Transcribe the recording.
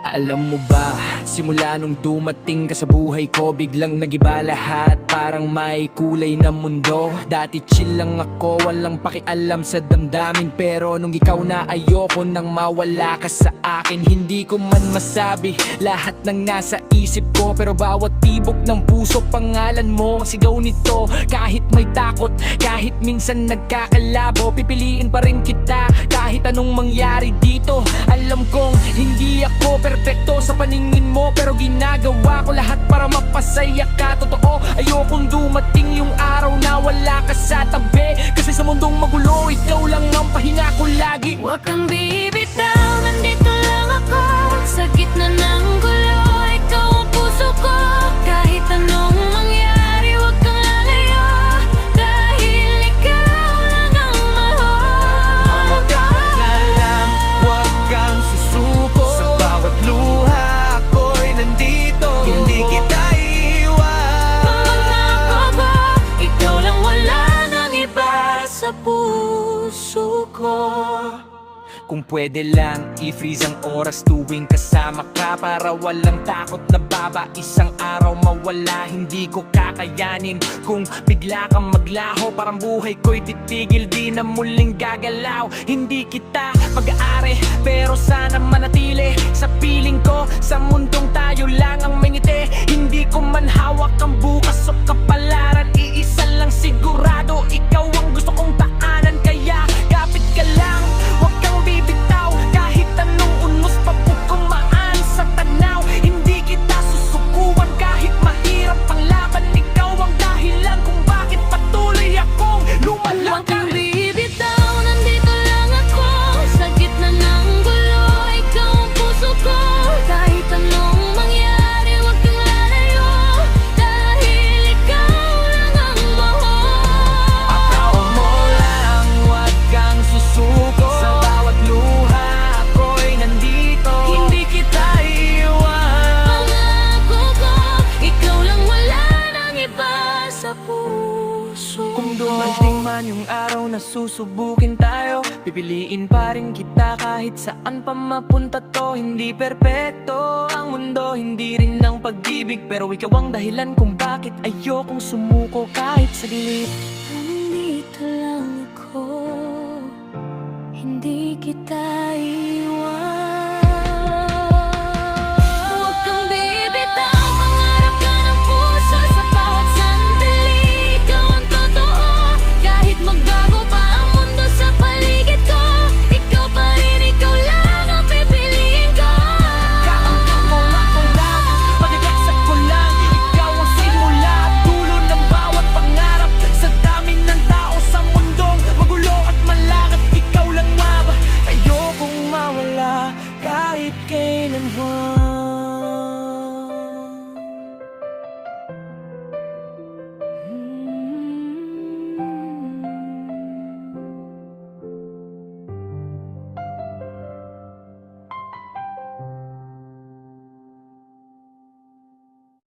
Alam mo ba, simula nung dumating ka sa buhay ko, biglang nagiba lahat, parang may kulay na mundo. Dati chill lang ako, walang pakialam sa damdamin, pero nung ikaw na ayoko nang mawala ka sa akin. Hindi ko man masabi lahat ng nasa isip ko, pero bawat tibok ng puso pangalan mo ang sigaw nito. Kahit may takot, kahit minsan nagkakalabo, pipiliin pa rin kita kahit anong mangyari dito. Alam kong hindi ako perfecto sa paningin mo, pero ginagawa ko lahat para mapasaya ka. Totoo, ayokong dumating yung araw na wala ka sa tabi, kasi sa mundong magulo, ikaw lang ang pahinga ko lagi. Huwag kang bibitaw, nandito lang ako sa gitna ng gulo, ikaw ang puso ko. Kahit anong mangyari, huwag kang lalayo, dahil ikaw lang ang mahal. Magkakalat na lang, huwag kang susuko. Sa bawat luha ako'y nandito, hindi kita iiwan. Pangako ko, ikaw lang, wala nang iba sa puso ko. Kung pwede lang, i-freeze ang oras tuwing kasama ka, para walang takot na baba isang araw mawala. Hindi ko kakayanin kung bigla kang maglaho, parang buhay ko'y titigil, di na muling gagalaw. Hindi kita pag-aari, pero sana manatili sa piling ko. Sa mundong tayo lang ang may ngiti, hindi ko man hawak ang bukas o kapalaran. Iisa lang sigurado, ikaw ang gusto kong taanan, kaya kapit ka lang, huwag kang bibitaw. Kahit anong unos papukumaan sa tanaw, hindi kita susukuan. Kahit mahirap ang laban, ikaw ang dahilan kung bakit patuloy akong lumalakad. Huwag kang bibitaw, nandito lang ako sa gitna ng gulo, ikaw ang puso ko. Kahit anong mangyari, huwag kang lalayo, dahil ikaw lang ang mahal. Akaw mo lang, huwag kang susuko. Sa bawat luha ako'y nandito, hindi kita iiwan. Pangako ko, ikaw lang, wala nang iba sa puso. Kung dumating man yung araw na susubukin tayo, pipiliin pa rin kita kahit saan pa mapunta to. Hindi perpekto ang mundo, hindi rin ang pag-ibig, pero ikaw ang dahilan kung bakit ayokong sumuko kahit saglit. Nandito lang ako, hindi kita